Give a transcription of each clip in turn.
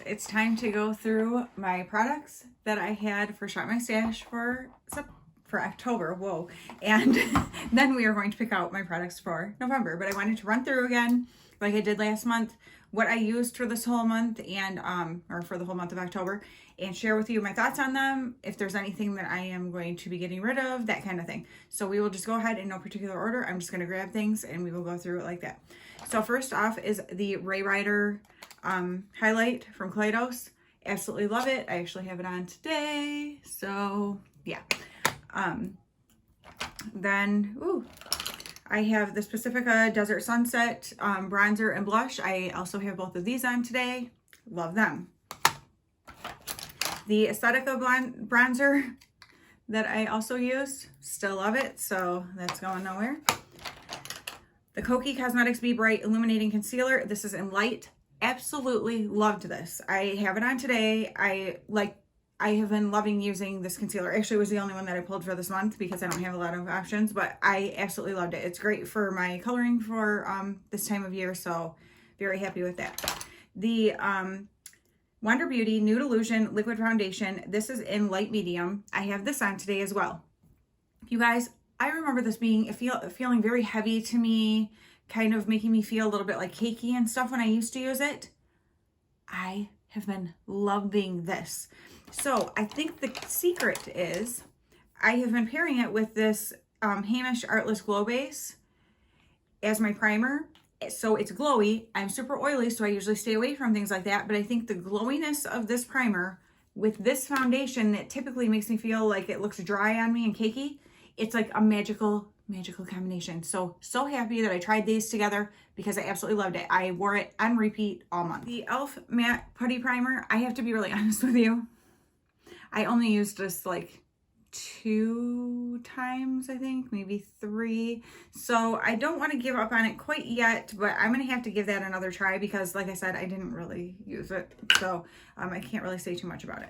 it's time to go through my products that I had for Shop My Stash for October. Whoa. And then we are going to pick out my products for November. But I wanted to run through again, like I did last month, what I used for this whole month and or for the whole month of October, and share with you my thoughts on them, if there's anything that I am going to be getting rid of, that kind of thing. So we will just go ahead in no particular order. I'm just going to grab things and we will go through it like that. So first off is the Ray Rider highlight from Kaleidos. Absolutely love it. I actually have it on today. So yeah. Then, I have this Pacifica Desert Sunset bronzer and blush. I also have both of these on today. Love them. The Aesthetica bronzer that I also used. Still love it, so that's going nowhere. The Kokie Cosmetics Be Bright Illuminating Concealer. This is in light. Absolutely loved this. I have it on today. I have been loving using this concealer. Actually, it was the only one that I pulled for this month because I don't have a lot of options, but I absolutely loved it. It's great for my coloring for this time of year, so very happy with that. The Wonder Beauty Nude Illusion Liquid Foundation. This is in light medium. I have this on today as well. You guys, I remember this being feeling very heavy to me, kind of making me feel a little bit like cakey and stuff when I used to use it. I have been loving this. So I think the secret is I have been pairing it with this Hamish Artless Glow Base as my primer. So it's glowy. I'm super oily, so I usually stay away from things like that. But I think the glowiness of this primer with this foundation that typically makes me feel like it looks dry on me and cakey, it's like a magical combination. So happy that I tried these together because I absolutely loved it. I wore it on repeat all month. The e.l.f. Matte Putty Primer, I have to be really honest with you. I only used this like 2 times, I think, maybe 3. So I don't want to give up on it quite yet, but I'm going to have to give that another try because, like I said, I didn't really use it. So I can't really say too much about it.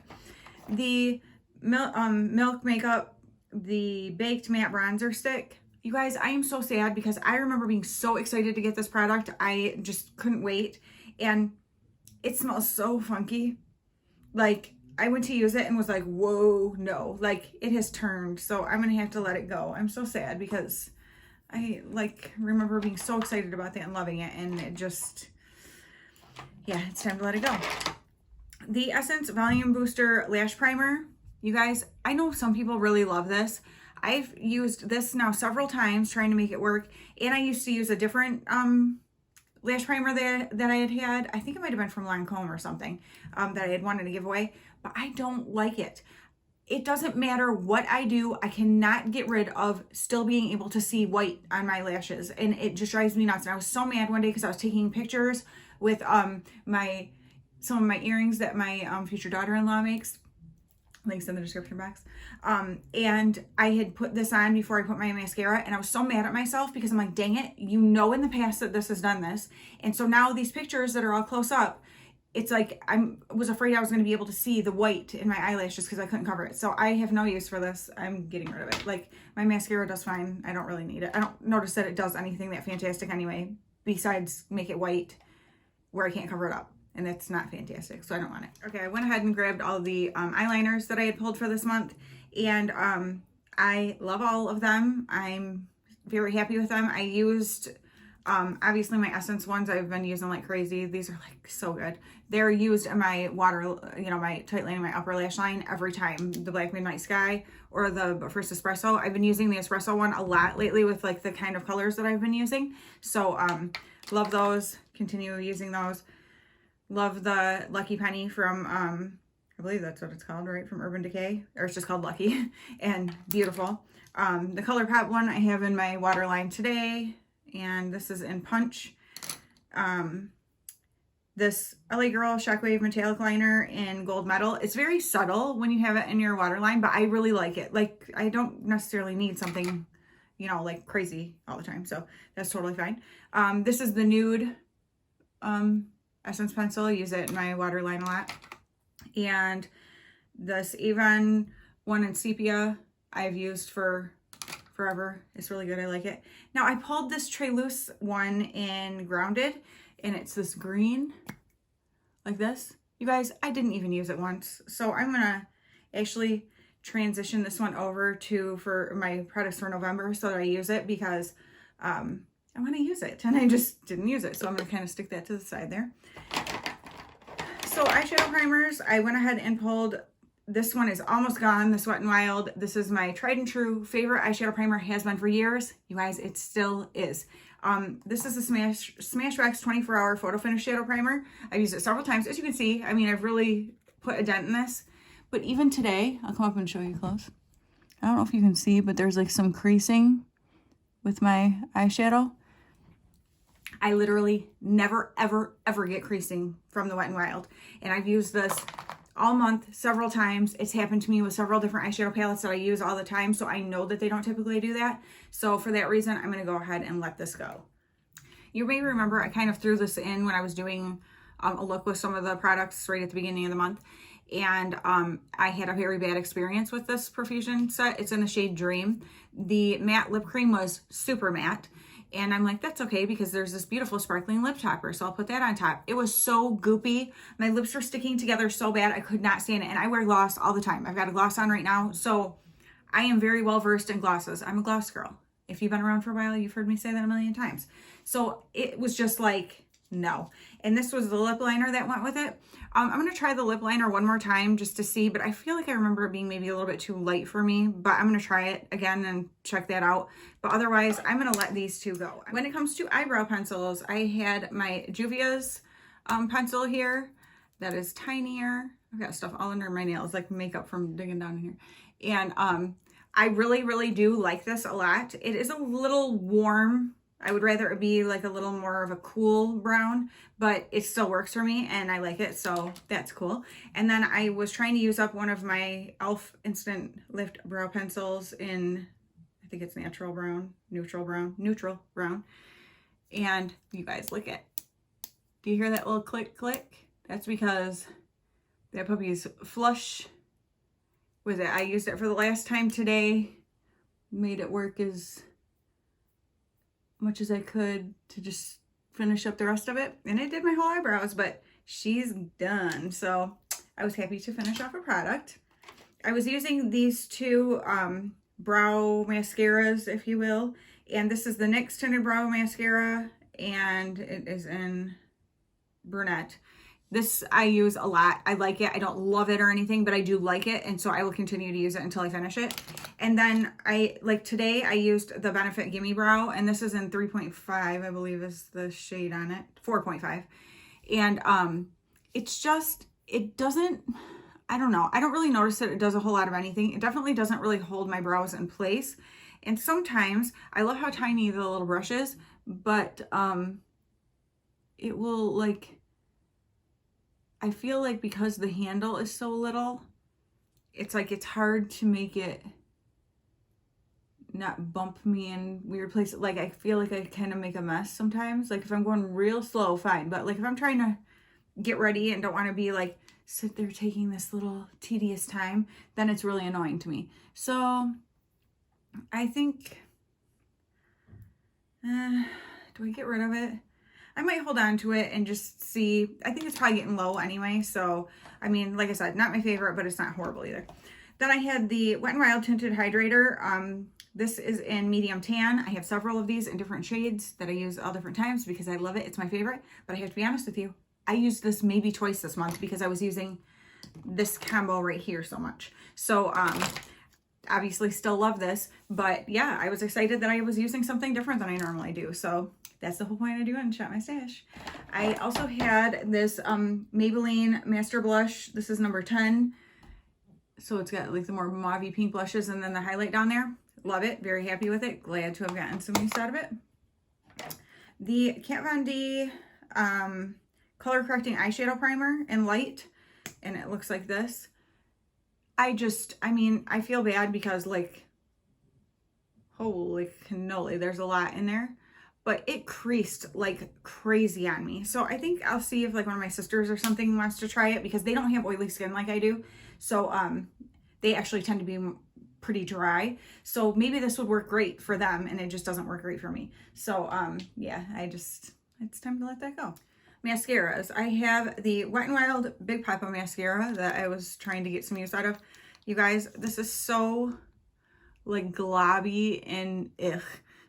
The Milk Makeup, the Baked Matte Bronzer Stick. You guys, I am so sad because I remember being so excited to get this product. I just couldn't wait. And it smells so funky. Like, I went to use it and was like, whoa, no, like it has turned. So I'm going to have to let it go. I'm so sad because I remember being so excited about that and loving it. And it just, yeah, it's time to let it go. The Essence Volume Booster Lash Primer. You guys, I know some people really love this. I've used this now several times trying to make it work. And I used to use a different lash primer that I had. I think it might have been from Lancome or something that I had wanted to give away. But I don't like it. It doesn't matter what I do. I cannot get rid of still being able to see white on my lashes. And it just drives me nuts. And I was so mad one day because I was taking pictures with some of my earrings that my future daughter-in-law makes. Links in the description box. And I had put this on before I put my mascara, and I was so mad at myself because I'm like, dang it, you know in the past that this has done this. And so now these pictures that are all close up, it's like I was afraid I was going to be able to see the white in my eyelashes because I couldn't cover it. So I have no use for this. I'm getting rid of it. Like, my mascara does fine. I don't really need it. I don't notice that it does anything that fantastic anyway, besides make it white where I can't cover it up. And that's not fantastic, so I don't want it. Okay, I went ahead and grabbed all the eyeliners that I had pulled for this month. And I love all of them. I'm very happy with them. I used, obviously my Essence ones I've been using like crazy. These are like so good. They're used in my water, my tight line, my upper lash line every time. The Black Midnight Sky or the First Espresso. I've been using the Espresso one a lot lately with like the kind of colors that I've been using. So love those, continue using those. Love the Lucky Penny from, I believe that's what it's called, right? From Urban Decay, or it's just called Lucky, and beautiful. The ColourPop one I have in my waterline today, and this is in Punch. This LA Girl Shockwave Metallic Liner in Gold Metal. It's very subtle when you have it in your waterline, but I really like it. Like, I don't necessarily need something, like crazy all the time, so that's totally fine. This is the Nude Essence Pencil. I use it in my waterline a lot. And this Avon one in Sepia I've used for forever. It's really good. I like it. Now, I pulled this Treloose one in Grounded, and it's this green, like this. You guys, I didn't even use it once. So I'm gonna actually transition this one over to for my products for November so that I use it because I want to use it and I just didn't use it. So I'm gonna kind of stick that to the side there. So eyeshadow primers, I went ahead and pulled, this one is almost gone, this Wet n Wild. This is my tried and true favorite eyeshadow primer, has been for years. You guys, it still is. This is a Smashbox 24-hour photo finish shadow primer. I've used it several times. As you can see, I mean, I've really put a dent in this. But even today, I'll come up and show you close. I don't know if you can see, but there's like some creasing with my eyeshadow. I literally never, ever, ever get creasing from the Wet n Wild. And I've used this all month, several times. It's happened to me with several different eyeshadow palettes that I use all the time, so I know that they don't typically do that. So for that reason, I'm gonna go ahead and let this go. You may remember I kind of threw this in when I was doing a look with some of the products right at the beginning of the month. And I had a very bad experience with this Profusion set. It's in the shade Dream. The matte lip cream was super matte. And I'm like, that's okay because there's this beautiful sparkling lip topper. So I'll put that on top. It was so goopy. My lips were sticking together so bad. I could not stand it. And I wear gloss all the time. I've got a gloss on right now. So I am very well versed in glosses. I'm a gloss girl. If you've been around for a while, you've heard me say that a million times. So it was just like, no. And this was the lip liner that went with it. I'm going to try the lip liner one more time just to see, but I feel like I remember it being maybe a little bit too light for me, but I'm going to try it again and check that out. But otherwise, I'm going to let these two go. When it comes to eyebrow pencils, I had my Juvia's pencil here that is tinier. I've got stuff all under my nails, like makeup from digging down in here. And I really, really do like this a lot. It is a little warm. I would rather it be like a little more of a cool brown, but it still works for me and I like it, so that's cool. And then I was trying to use up one of my e.l.f. Instant Lift brow pencils in, I think it's neutral brown. And you guys, look at, do you hear that little click, click? That's because that puppy's flush with it. I used it for the last time today, made it work as much as I could to just finish up the rest of it. And it did my whole eyebrows, but she's done. So I was happy to finish off a product. I was using these two brow mascaras, if you will. And this is the NYX Tinted Brow Mascara, and it is in brunette. This I use a lot. I like it. I don't love it or anything, but I do like it. And so I will continue to use it until I finish it. And then today I used the Benefit Gimme Brow, and this is in 3.5, I believe is the shade on it, 4.5. And it's just, it doesn't, I don't know. I don't really notice that it does a whole lot of anything. It definitely doesn't really hold my brows in place. And sometimes, I love how tiny the little brush is, but it will like, I feel like because the handle is so little, it's like it's hard to make it not bump me in weird places. Like I feel like I kind of make a mess sometimes. Like if I'm going real slow, fine. But like if I'm trying to get ready and don't want to be like sit there taking this little tedious time, then it's really annoying to me. So I think, do I get rid of it? I might hold on to it and just see. I think it's probably getting low anyway. So, I mean, like I said, not my favorite, but it's not horrible either. Then I had the Wet n Wild Tinted Hydrator. This is in medium tan. I have several of these in different shades that I use all different times because I love it. It's my favorite. But I have to be honest with you, I used this maybe twice this month because I was using this combo right here so much. So, obviously still love this. But yeah, I was excited that I was using something different than I normally do. So that's the whole point of doing Shop My Stash. I also had this Maybelline Master Blush. This is number 10. So it's got like the more mauve pink blushes and then the highlight down there. Love it. Very happy with it. Glad to have gotten some use out of it. The Kat Von D Color Correcting Eyeshadow Primer in Light. And it looks like this. I mean, I feel bad because like, holy cannoli, there's a lot in there. But it creased like crazy on me. So I think I'll see if like one of my sisters or something wants to try it because they don't have oily skin like I do. So they actually tend to be pretty dry. So maybe this would work great for them and it just doesn't work great for me. So yeah, it's time to let that go. mascaras. I have the Wet n Wild Big Papa mascara that I was trying to get some use out of. You guys, this is so like globby and ugh.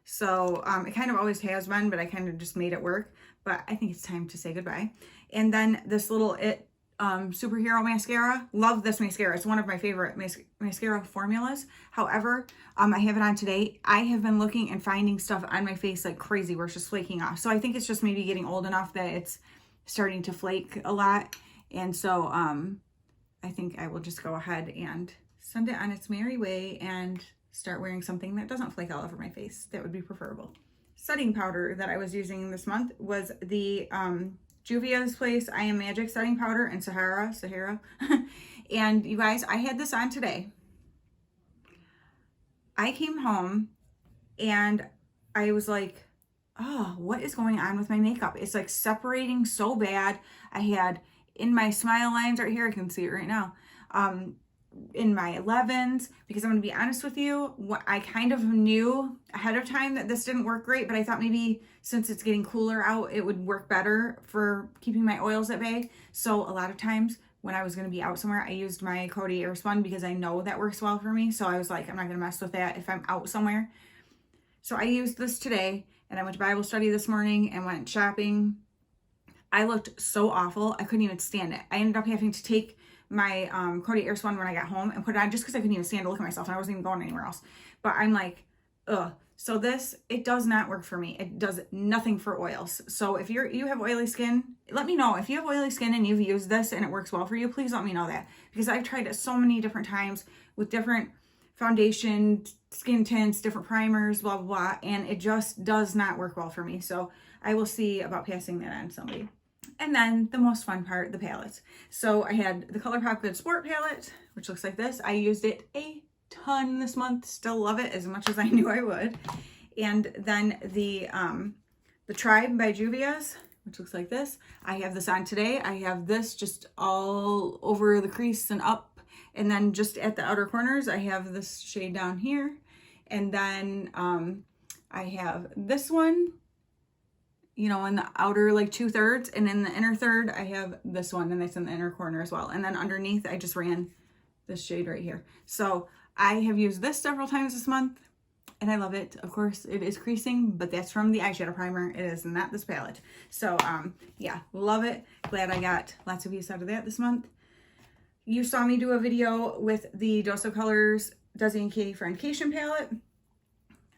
So it kind of always has been, but I kind of just made it work. But I think it's time to say goodbye. And then this little superhero mascara. Love this mascara. It's one of my favorite mascara formulas. However, I have it on today. I have been looking and finding stuff on my face like crazy where it's just flaking off. So I think it's just maybe getting old enough that it's starting to flake a lot. And so I think I will just go ahead and send it on its merry way and start wearing something that doesn't flake all over my face. That would be preferable. Setting powder that I was using this month was the Juvia's Place I Am Magic setting powder in Sahara. And you guys, I had this on today. I came home and I was like, oh, what is going on with my makeup? It's like separating so bad. I had in my smile lines right here, I can see it right now, in my 11s, because I'm going to be honest with you, what I kind of knew ahead of time that this didn't work great, but I thought maybe since it's getting cooler out, it would work better for keeping my oils at bay. So a lot of times when I was going to be out somewhere, I used my Coty Airspun because I know that works well for me. So I was like, I'm not going to mess with that if I'm out somewhere. So I used this today, and I went to Bible study this morning and went shopping. I looked so awful. I couldn't even stand it. I ended up having to take my Coty Airspun when I got home and put it on just because I couldn't even stand to look at myself, and I wasn't even going anywhere else. But I'm like, ugh. So this, it does not work for me. It does nothing for oils. So if you have oily skin, let me know. If you have oily skin and you've used this and it works well for you, please let me know that, because I've tried it so many different times with different foundation, skin tints, different primers, blah, blah, blah, and it just does not work well for me. So I will see about passing that on to somebody. And then the most fun part, the palettes. So I had the ColourPop Good Sport palette, which looks like this. I used it a ton this month. Still love it as much as I knew I would. And then the Tribe by Juvia's, which looks like this. I have this on today. I have this just all over the crease and up. And then just at the outer corners, I have this shade down here. And then I have this one, you know, in the outer like 2/3, and in the inner third I have this one, and it's in the inner corner as well. And then underneath I just ran this shade right here. So I have used this several times this month and I love it. Of course it is creasing, but that's from the eyeshadow primer. It is not this palette. So yeah, love it. Glad I got lots of use out of that this month. You saw me do a video with the Dose of Colors Desi and Katie Friendcation palette.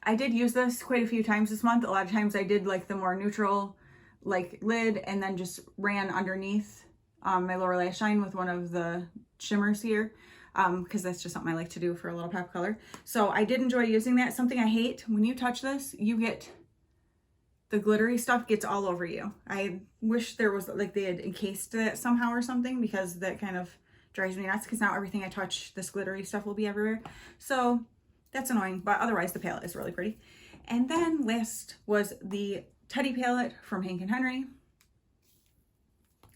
I did use this quite a few times this month. A lot of times I did like the more neutral like lid and then just ran underneath my lower lash line with one of the shimmers here, because that's just something I like to do for a little pop color. So I did enjoy using that. Something I hate, when you touch this, you get the glittery stuff gets all over you. I wish there was like they had encased that somehow or something, because that kind of drives me nuts, because now everything I touch, this glittery stuff will be everywhere. So that's annoying, but otherwise the palette is really pretty. And then last was the Teddy palette from Hank & Henry.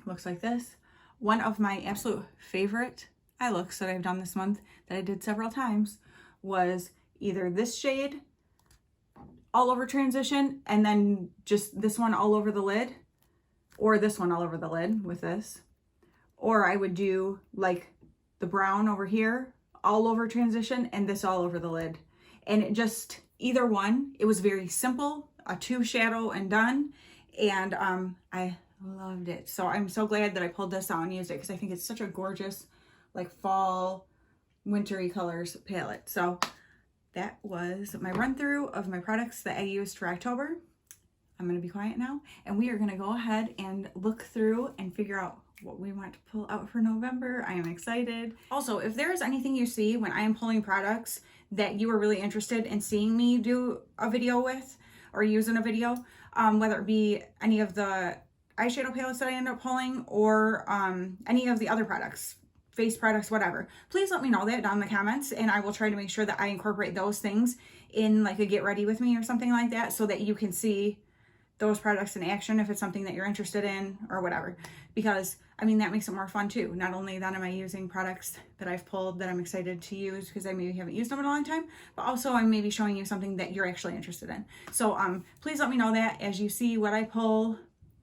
Looks like this. One of my absolute favorite eye looks that I've done this month, that I did several times, was either this shade all over transition and then just this one all over the lid, or this one all over the lid with this. Or I would do like the brown over here all over transition and this all over the lid. And it just, either one, it was very simple, a 2 shadow and done. And I loved it. So I'm so glad that I pulled this out and used it, because I think it's such a gorgeous like fall wintry colors palette. So that was my run through of my products that I used for October. I'm going to be quiet now, and we are going to go ahead and look through and figure out what we want to pull out for November. I am excited. Also, if there is anything you see when I am pulling products that you are really interested in seeing me do a video with or use in a video, whether it be any of the eyeshadow palettes that I end up pulling, or any of the other products, face products, whatever, please let me know that down in the comments, and I will try to make sure that I incorporate those things in like a get ready with me or something like that, so that you can see those products in action if it's something that you're interested in or whatever. Because I mean, that makes it more fun too. Not only then am I using products that I've pulled that I'm excited to use because I maybe haven't used them in a long time, but also I'm maybe showing you something that you're actually interested in. So please let me know that as you see what I pull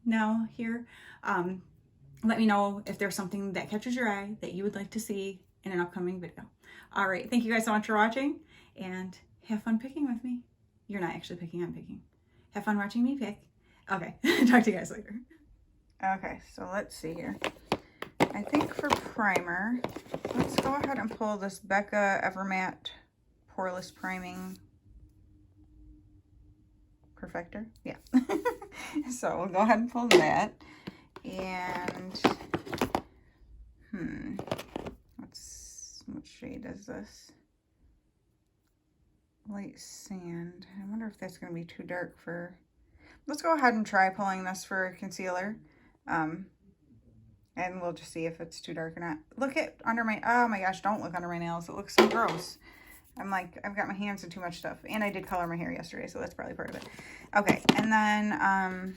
now here. Let me know if there's something that catches your eye that you would like to see in an upcoming video. All right, thank you guys so much for watching, and have fun picking with me. You're not actually picking, I'm picking. Have fun watching me pick. Okay, talk to you guys later. Okay, so let's see here. I think for primer, let's go ahead and pull this Becca Evermatte Poreless Priming Perfector. Yeah. So we'll go ahead and pull that. And, what shade is this? Light sand. I wonder if that's going to be too dark for... Let's go ahead and try pulling this for concealer. And we'll just see if it's too dark or not. Look at under my... Oh my gosh, don't look under my nails. It looks so gross. I'm like, I've got my hands in too much stuff. And I did color my hair yesterday, so that's probably part of it. Okay, and then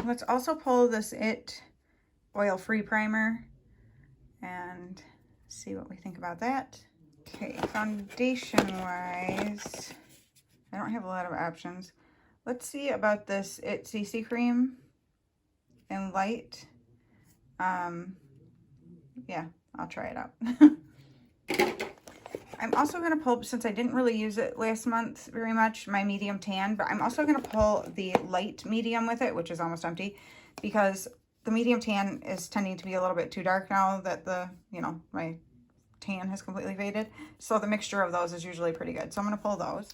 let's also pull this IT Oil-Free Primer and see what we think about that. Okay, foundation-wise, I don't have a lot of options. Let's see about this IT CC Cream in light. Yeah, I'll try it out. I'm also going to pull, since I didn't really use it last month very much, my medium tan, but I'm also going to pull the light medium with it, which is almost empty, because the medium tan is tending to be a little bit too dark now that the, you know, my tan has completely faded. So the mixture of those is usually pretty good. So I'm going to pull those.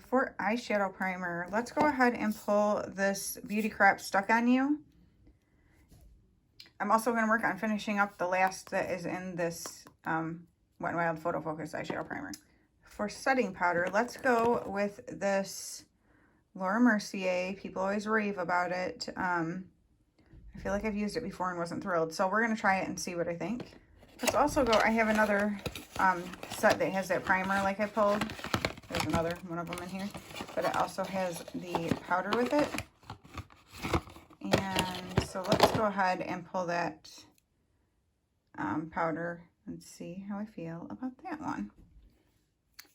For eyeshadow primer, let's go ahead and pull this Beauty Crap Stuck On You. I'm also going to work on finishing up the last that is in this Wet n Wild Photo Focus eyeshadow primer. For setting powder, let's go with this Laura Mercier. People always rave about it. I feel like I've used it before and wasn't thrilled. So we're going to try it and see what I think. Let's also go, I have another set that has that primer like I pulled. There's another one of them in here. But it also has the powder with it. And so let's go ahead and pull that powder and see how I feel about that one.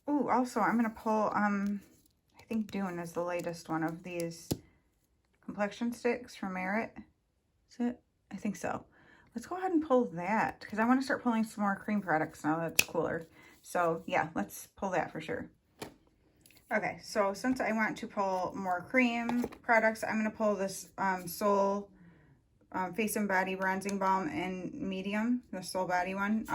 Ooh, also I'm going to pull, I think Dune is the latest one of these complexion sticks from Merit. Is it? I think so. Let's go ahead and pull that, because I want to start pulling some more cream products now that's cooler. So yeah, let's pull that for sure. Okay, so since I want to pull more cream products, I'm going to pull this Soul Face and Body Bronzing Balm in medium, the Soul Body one.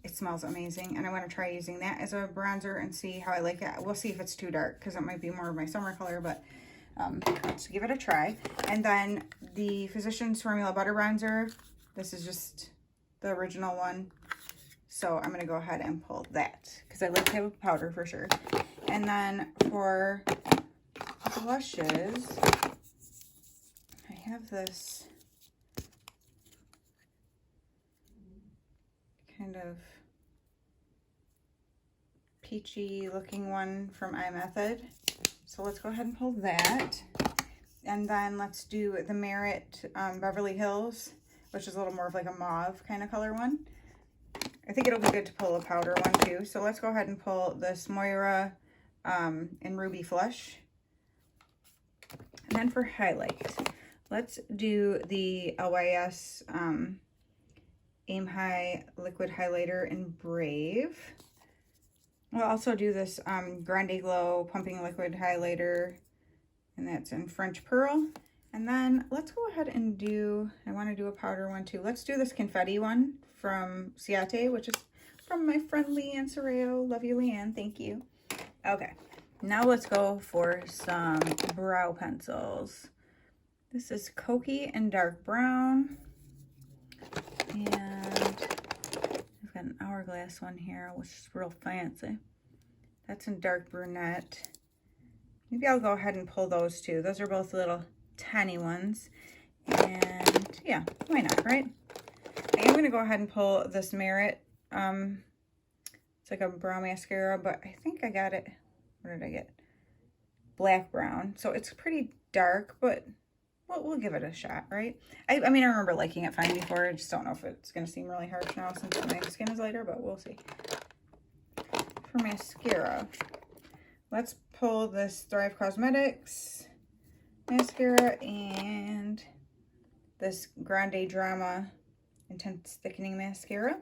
It smells amazing, and I want to try using that as a bronzer and see how I like it. We'll see if it's too dark, because it might be more of my summer color, but let's give it a try. And then the Physicians Formula Butter Bronzer. This is just the original one. So I'm going to go ahead and pull that, because I like to have a powder for sure. And then for blushes, I have this kind of peachy looking one from iMethod. So let's go ahead and pull that. And then let's do the Merit Beverly Hills, which is a little more of like a mauve kind of color one. I think it'll be good to pull a powder one too. So let's go ahead and pull this Moira in Ruby Flush. And then for highlight, let's do the LYS Aim High Liquid Highlighter in Brave. We'll also do this Grande Glow Pumping Liquid Highlighter, and that's in French Pearl. And then let's go ahead and do, I want to do a powder one too. Let's do this Confetti one from Ciate, which is from my friend Leanne Sorreo. Love you, Leanne. Thank you. Okay, now let's go for some brow pencils. This is Cokie in Dark Brown. And I've got an Hourglass one here, which is real fancy. That's in Dark Brunette. Maybe I'll go ahead and pull those two. Those are both little tiny ones. And yeah, why not, right? I am going to go ahead and pull this Merit. It's like a brow mascara, but I think I got it. What did I get? Black brown. So it's pretty dark, but we'll give it a shot, right? I mean, I remember liking it fine before. I just don't know if it's going to seem really harsh now since my skin is lighter, but we'll see. For mascara, let's pull this Thrive Cosmetics mascara and this Grande Drama Intense Thickening Mascara.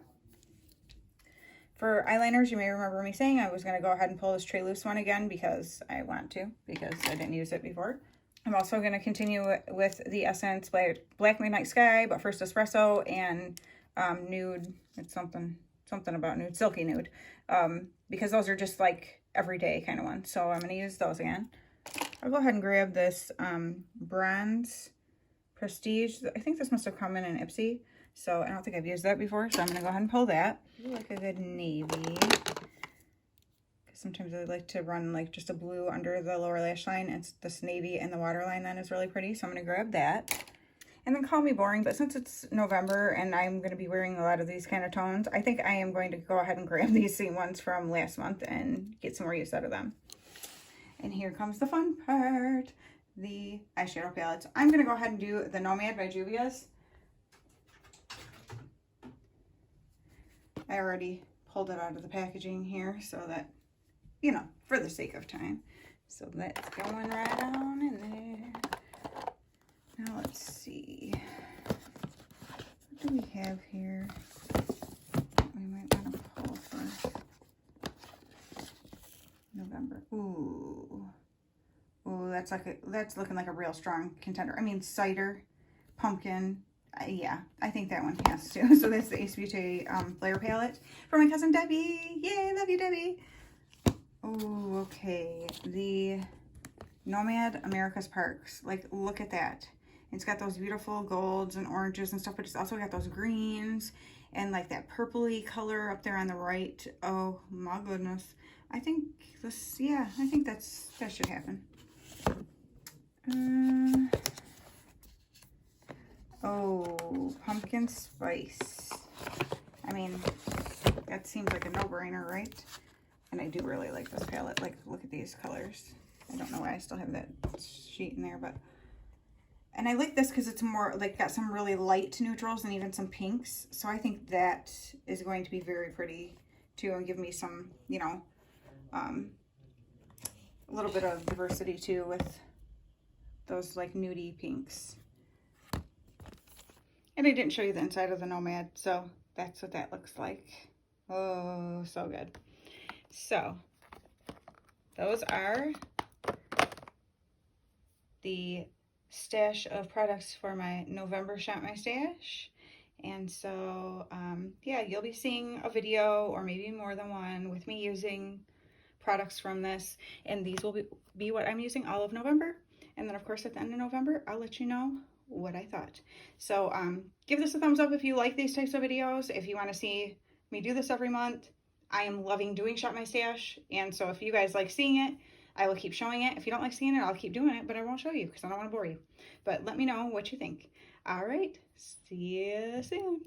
For eyeliners, you may remember me saying I was going to go ahead and pull this Tray Loose one again because I want to, because I didn't use it before. I'm also going to continue with the Essence Black Midnight Sky, but First Espresso, and Nude. It's something about nude, Silky Nude, because those are just like everyday kind of ones. So I'm going to use those again. I'll go ahead and grab this Bronze Prestige. I think this must have come in an Ipsy, so I don't think I've used that before, so I'm going to go ahead and pull that. I like a good navy. Sometimes I like to run like just a blue under the lower lash line. It's this navy and the waterline then is really pretty. So I'm going to grab that. And then call me boring, but since it's November and I'm going to be wearing a lot of these kind of tones, I think I am going to go ahead and grab these same ones from last month and get some more use out of them. And here comes the fun part, the eyeshadow palettes. I'm going to go ahead and do the Nomad by Juvia's. I already pulled it out of the packaging here so that, you know, for the sake of time. So that's going right on in there. Now let's see. What do we have here? We might want to pull for November. Ooh. Ooh, that's looking like a real strong contender. I mean, cider, pumpkin. Yeah, I think that one has to. So that's the Ace Beauty Flare Palette from my cousin Debbie. Yay, love you, Debbie. Oh, okay. The Nomad America's Parks. Like, look at that. It's got those beautiful golds and oranges and stuff, but it's also got those greens and like that purpley color up there on the right. Oh my goodness. I think this, yeah, I think that should happen. Oh, pumpkin spice. I mean, that seems like a no-brainer, right? And I do really like this palette. Like, look at these colors. I don't know why I still have that sheet in there, but... And I like this because it's more, like, got some really light neutrals and even some pinks. So I think that is going to be very pretty, too, and give me some, you know, a little bit of diversity, too, with those, like, nudie pinks. And I didn't show you the inside of the Nomad, so that's what that looks like. Oh, so good. So, those are the stash of products for my November Shop My Stash. And so, yeah, you'll be seeing a video, or maybe more than one, with me using products from this. And these will be what I'm using all of November. And then, of course, at the end of November, I'll let you know what I thought. So give this a thumbs up if you like these types of videos. If you want to see me do this every month, I am loving doing Shop My Stash, and so if you guys like seeing it, I will keep showing it. If you don't like seeing it, I'll keep doing it, but I won't show you because I don't want to bore you. But let me know what you think. All right, see you soon.